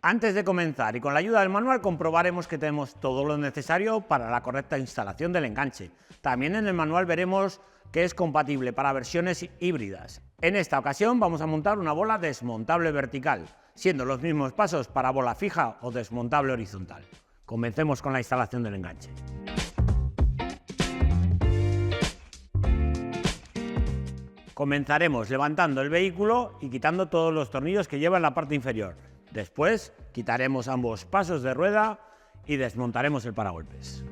Antes de comenzar y con la ayuda del manual comprobaremos que tenemos todo lo necesario para la correcta instalación del enganche. También en el manual veremos que es compatible para versiones híbridas. En esta ocasión vamos a montar una bola desmontable vertical, siendo los mismos pasos para bola fija o desmontable horizontal. Comencemos con la instalación del enganche. Comenzaremos levantando el vehículo y quitando todos los tornillos que lleva en la parte inferior. Después quitaremos ambos pasos de rueda y desmontaremos el paragolpes.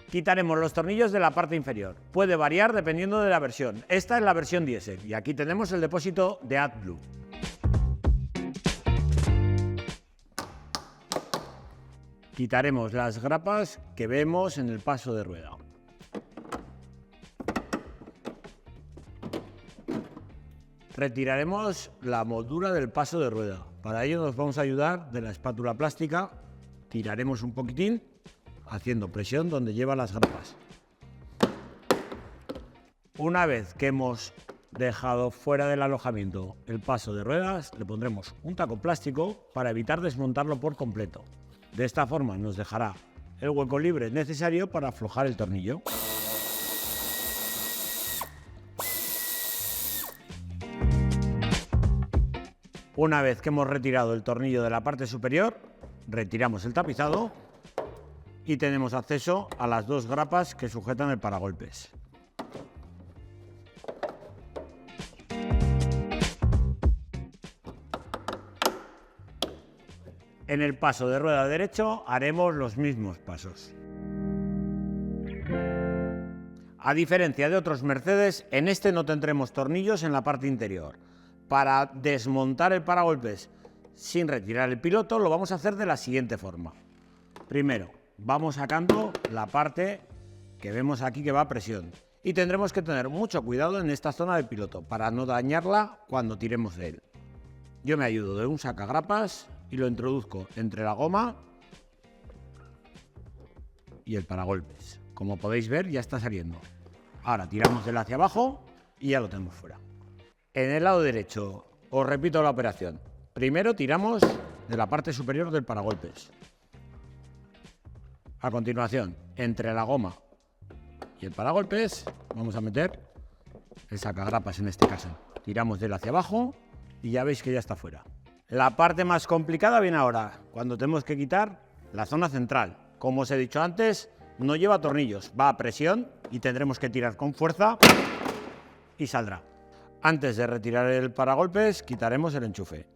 Quitaremos los tornillos de la parte inferior. Puede variar dependiendo de la versión. Esta es la versión diésel y aquí tenemos el depósito de AdBlue. Quitaremos las grapas que vemos en el paso de rueda. Retiraremos la moldura del paso de rueda. Para ello nos vamos a ayudar de la espátula plástica. Tiraremos un poquitín, haciendo presión donde lleva las grapas. Una vez que hemos dejado fuera del alojamiento el paso de ruedas, le pondremos un taco plástico para evitar desmontarlo por completo. De esta forma nos dejará el hueco libre necesario para aflojar el tornillo. Una vez que hemos retirado el tornillo de la parte superior, retiramos el tapizado y tenemos acceso a las dos grapas que sujetan el paragolpes. En el paso de rueda derecho haremos los mismos pasos. A diferencia de otros Mercedes, en este no tendremos tornillos en la parte interior. Para desmontar el paragolpes sin retirar el piloto lo vamos a hacer de la siguiente forma. Primero vamos sacando la parte que vemos aquí que va a presión y tendremos que tener mucho cuidado en esta zona del piloto para no dañarla cuando tiremos de él. Yo me ayudo de un sacagrapas y lo introduzco entre la goma y el paragolpes. Como podéis ver ya está saliendo. Ahora tiramos de él hacia abajo y ya lo tenemos fuera. En el lado derecho, os repito la operación. Primero tiramos de la parte superior del paragolpes. A continuación, entre la goma y el paragolpes, vamos a meter el sacagrapas en este caso. Tiramos de él hacia abajo y ya veis que ya está fuera. La parte más complicada viene ahora, cuando tenemos que quitar la zona central. Como os he dicho antes, no lleva tornillos, va a presión y tendremos que tirar con fuerza y saldrá. Antes de retirar el paragolpes, quitaremos el enchufe.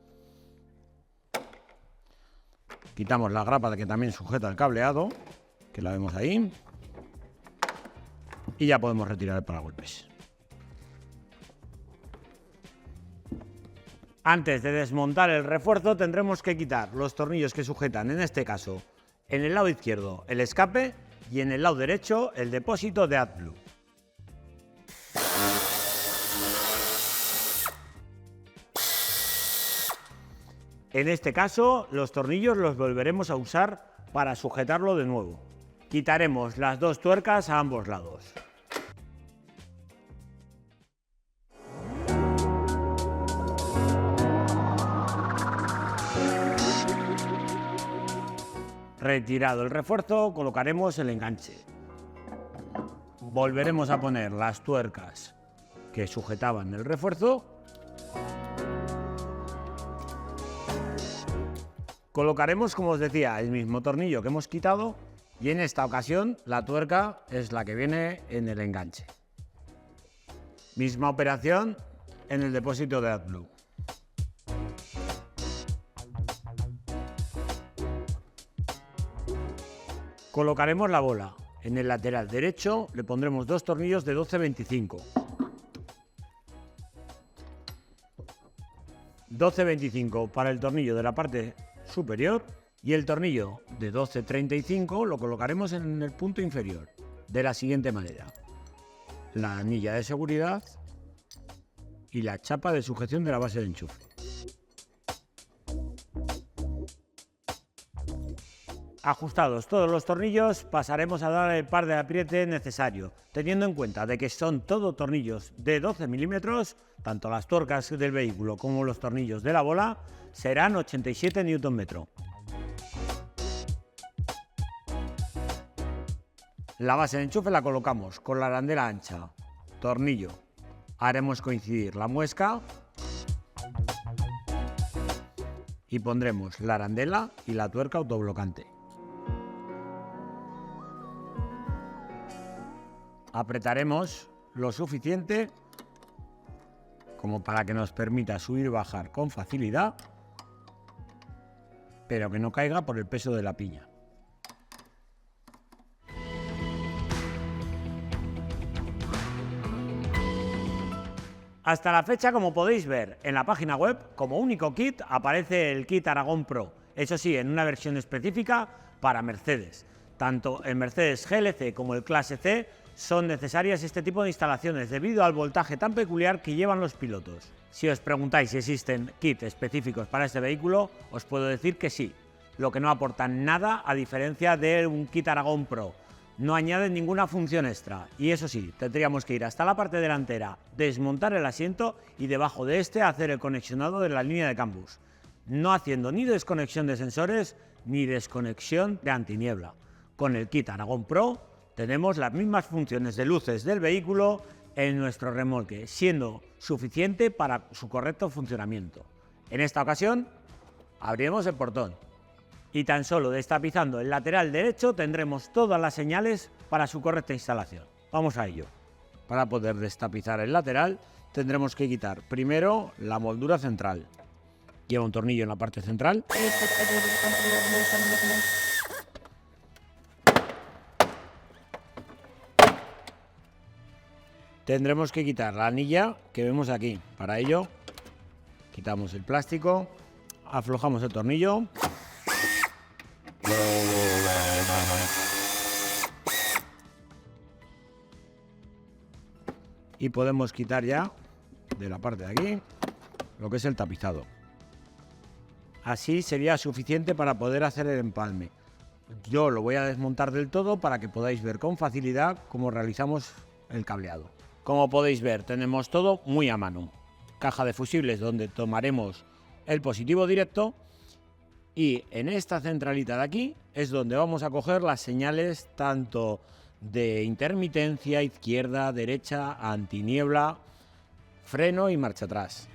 Quitamos la grapa que también sujeta el cableado, que la vemos ahí. Y ya podemos retirar el paragolpes. Antes de desmontar el refuerzo, tendremos que quitar los tornillos que sujetan, en este caso, en el lado izquierdo el escape y en el lado derecho el depósito de AdBlue. En este caso, los tornillos los volveremos a usar para sujetarlo de nuevo. Quitaremos las dos tuercas a ambos lados. Retirado el refuerzo, colocaremos el enganche. Volveremos a poner las tuercas que sujetaban el refuerzo. Colocaremos, como os decía, el mismo tornillo que hemos quitado y en esta ocasión la tuerca es la que viene en el enganche. Misma operación en el depósito de AdBlue. Colocaremos la bola. En el lateral derecho le pondremos dos tornillos de 12-25. 12-25 para el tornillo de la parte superior y el tornillo de 12-35 lo colocaremos en el punto inferior de la siguiente manera: la anilla de seguridad y la chapa de sujeción de la base de enchufe. Ajustados todos los tornillos, pasaremos a dar el par de apriete necesario, teniendo en cuenta de que son todos tornillos de 12 milímetros, tanto las tuercas del vehículo como los tornillos de la bola serán 87 Nm. La base de enchufe la colocamos con la arandela ancha, tornillo, haremos coincidir la muesca y pondremos la arandela y la tuerca autoblocante. Apretaremos lo suficiente como para que nos permita subir y bajar con facilidad, pero que no caiga por el peso de la piña. Hasta la fecha, como podéis ver en la página web, como único kit aparece el kit Aragón Pro, eso sí, en una versión específica para Mercedes. Tanto el Mercedes GLC como el Clase C son necesarias este tipo de instalaciones debido al voltaje tan peculiar que llevan los pilotos. Si os preguntáis si existen kits específicos para este vehículo, os puedo decir que sí, lo que no aportan nada a diferencia de un kit Aragón Pro. No añaden ninguna función extra y eso sí, tendríamos que ir hasta la parte delantera, desmontar el asiento y debajo de este hacer el conexionado de la línea de cambus, no haciendo ni desconexión de sensores ni desconexión de antiniebla. Con el kit Aragón Pro tenemos las mismas funciones de luces del vehículo en nuestro remolque, siendo suficiente para su correcto funcionamiento. En esta ocasión, abriremos el portón y tan solo destapizando el lateral derecho tendremos todas las señales para su correcta instalación. Vamos a ello. Para poder destapizar el lateral tendremos que quitar primero la moldura central. Lleva un tornillo en la parte central. Tendremos que quitar la anilla que vemos aquí. Para ello, quitamos el plástico, aflojamos el tornillo y podemos quitar ya de la parte de aquí lo que es el tapizado. Así sería suficiente para poder hacer el empalme. Yo lo voy a desmontar del todo para que podáis ver con facilidad cómo realizamos el cableado. Como podéis ver, tenemos todo muy a mano. Caja de fusibles donde tomaremos el positivo directo y en esta centralita de aquí es donde vamos a coger las señales tanto de intermitencia, izquierda, derecha, antiniebla, freno y marcha atrás.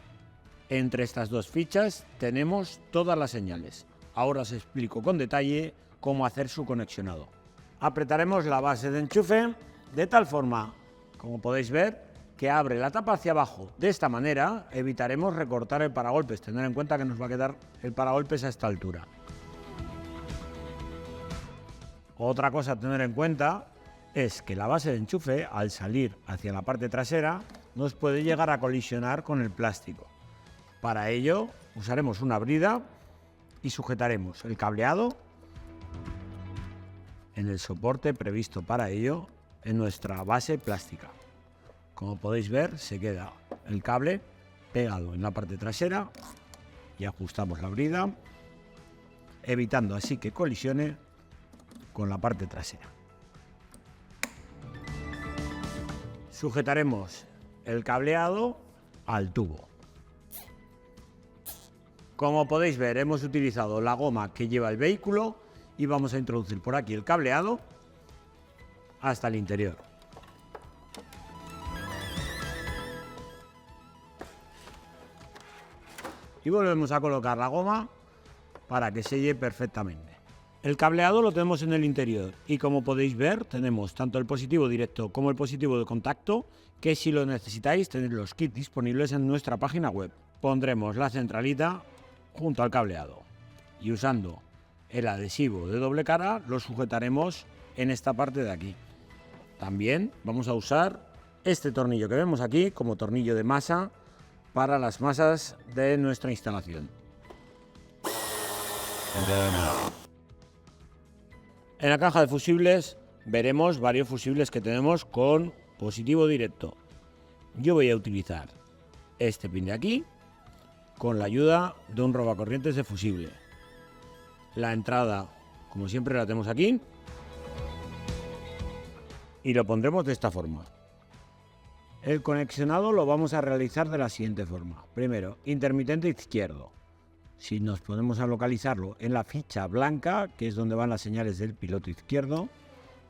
Entre estas dos fichas tenemos todas las señales. Ahora os explico con detalle cómo hacer su conexionado. Apretaremos la base de enchufe de tal forma, como podéis ver, que abre la tapa hacia abajo. De esta manera evitaremos recortar el paragolpes. Tener en cuenta que nos va a quedar el paragolpes a esta altura. Otra cosa a tener en cuenta es que la base de enchufe, al salir hacia la parte trasera, nos puede llegar a colisionar con el plástico. Para ello usaremos una brida y sujetaremos el cableado en el soporte previsto para ello en nuestra base plástica. Como podéis ver, se queda el cable pegado en la parte trasera y ajustamos la brida, evitando así que colisione con la parte trasera. Sujetaremos el cableado al tubo. Como podéis ver, hemos utilizado la goma que lleva el vehículo y vamos a introducir por aquí el cableado hasta el interior. Y volvemos a colocar la goma para que selle perfectamente. El cableado lo tenemos en el interior y como podéis ver tenemos tanto el positivo directo como el positivo de contacto, que si lo necesitáis tenéis los kits disponibles en nuestra página web. Pondremos la centralita junto al cableado y usando el adhesivo de doble cara lo sujetaremos en esta parte de aquí. También vamos a usar este tornillo que vemos aquí como tornillo de masa para las masas de nuestra instalación. En la caja de fusibles veremos varios fusibles que tenemos con positivo directo. Yo voy a utilizar este pin de aquí con la ayuda de un robacorrientes de fusible. La entrada Como siempre la tenemos aquí. Y lo pondremos de esta forma. El conexionado lo vamos a realizar de la siguiente forma. Primero, intermitente izquierdo. Si nos ponemos a localizarlo en la ficha blanca, que es donde van las señales del piloto izquierdo,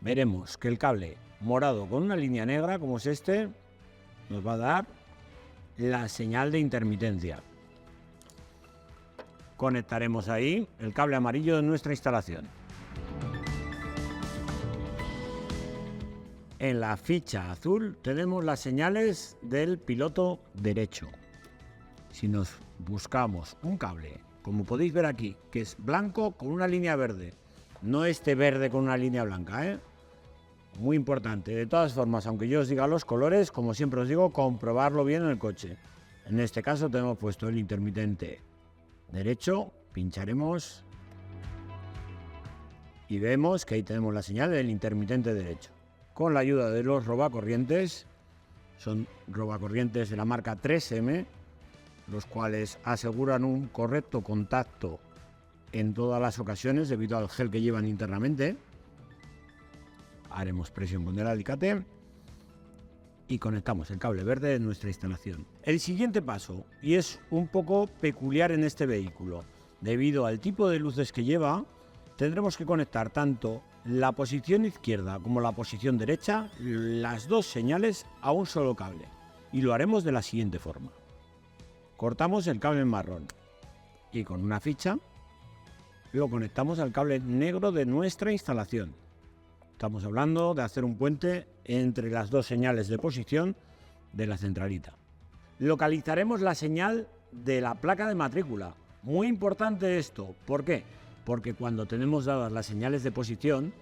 veremos que el cable morado con una línea negra, como es este, nos va a dar la señal de intermitencia. Conectaremos ahí el cable amarillo de nuestra instalación. En la ficha azul tenemos las señales del piloto derecho. Si nos buscamos un cable, como podéis ver aquí, que es blanco con una línea verde, no este verde con una línea blanca, muy importante. De todas formas, aunque yo os diga los colores, como siempre os digo, comprobarlo bien en el coche. En este caso tenemos puesto el intermitente derecho, pincharemos y vemos que ahí tenemos la señal del intermitente derecho. Con la ayuda de los robacorrientes, son robacorrientes de la marca 3M, los cuales aseguran un correcto contacto en todas las ocasiones debido al gel que llevan internamente. Haremos presión con el alicate y conectamos el cable verde de nuestra instalación. El siguiente paso, y es un poco peculiar en este vehículo, debido al tipo de luces que lleva, tendremos que conectar tanto la posición izquierda como la posición derecha, las dos señales a un solo cable. Y lo haremos de la siguiente forma. Cortamos el cable marrón y con una ficha lo conectamos al cable negro de nuestra instalación. Estamos hablando de hacer un puente entre las dos señales de posición de la centralita. Localizaremos la señal de la placa de matrícula. Muy importante esto. ¿Por qué? Porque cuando tenemos dadas las señales de posición,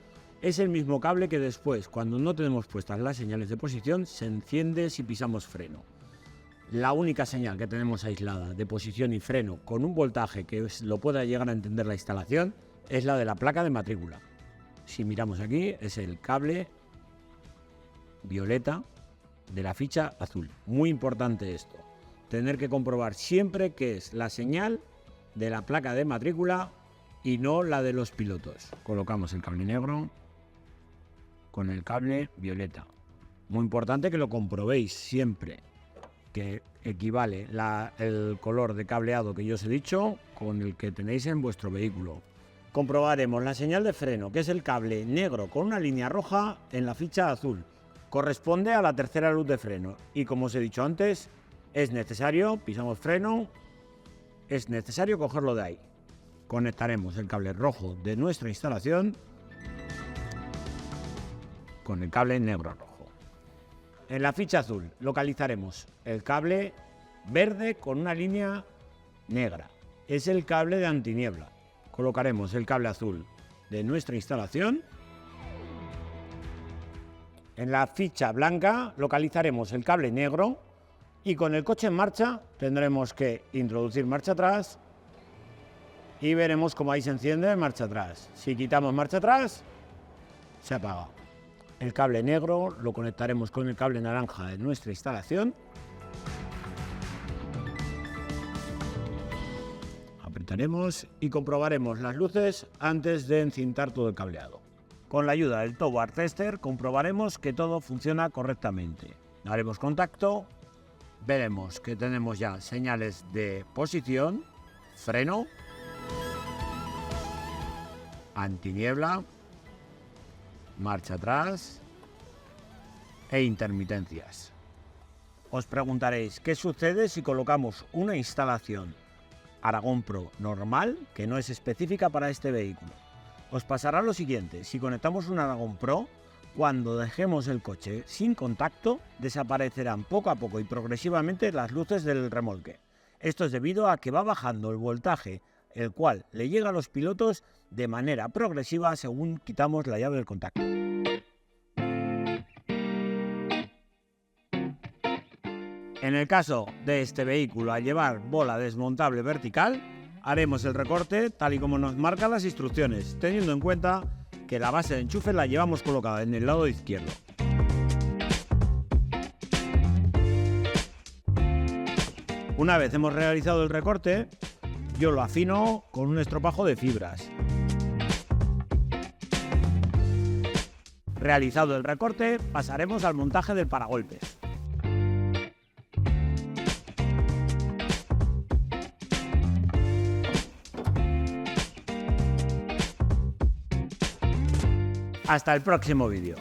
es el mismo cable que después, cuando no tenemos puestas las señales de posición, se enciende si pisamos freno. La única señal que tenemos aislada de posición y freno con un voltaje que lo pueda llegar a entender la instalación es la de la placa de matrícula. Si miramos aquí, es el cable violeta de la ficha azul. Muy importante esto. Tener que comprobar siempre que es la señal de la placa de matrícula y no la de los pilotos. Colocamos el cable negro con el cable violeta. Muy importante que lo comprobéis siempre, que equivale el color de cableado que yo os he dicho con el que tenéis en vuestro vehículo. Comprobaremos la señal de freno, que es el cable negro con una línea roja en la ficha azul. Corresponde a la tercera luz de freno y, como os he dicho antes, es necesario, pisamos freno, es necesario cogerlo de ahí. Conectaremos el cable rojo de nuestra instalación con el cable negro rojo. En la ficha azul localizaremos el cable verde con una línea negra. Es el cable de antiniebla. Colocaremos el cable azul de nuestra instalación. En la ficha blanca localizaremos el cable negro y con el coche en marcha tendremos que introducir marcha atrás y veremos cómo ahí se enciende marcha atrás. Si quitamos marcha atrás, se apaga. El cable negro lo conectaremos con el cable naranja de nuestra instalación. Apretaremos y comprobaremos las luces antes de encintar todo el cableado. Con la ayuda del Towbar Tester comprobaremos que todo funciona correctamente. Haremos contacto, veremos que tenemos ya señales de posición, freno, antiniebla, marcha atrás e intermitencias. Os preguntaréis, ¿qué sucede si colocamos una instalación Aragon Pro normal que no es específica para este vehículo? Os pasará lo siguiente: si conectamos un Aragon Pro, cuando dejemos el coche sin contacto, desaparecerán poco a poco y progresivamente las luces del remolque. Esto es debido a que va bajando el voltaje, el cual le llega a los pilotos de manera progresiva según quitamos la llave del contacto. En el caso de este vehículo, al llevar bola desmontable vertical, haremos el recorte tal y como nos marcan las instrucciones, teniendo en cuenta que la base de enchufe la llevamos colocada en el lado izquierdo. Una vez hemos realizado el recorte, yo lo afino con un estropajo de fibras. Realizado el recorte, pasaremos al montaje del paragolpes. Hasta el próximo vídeo.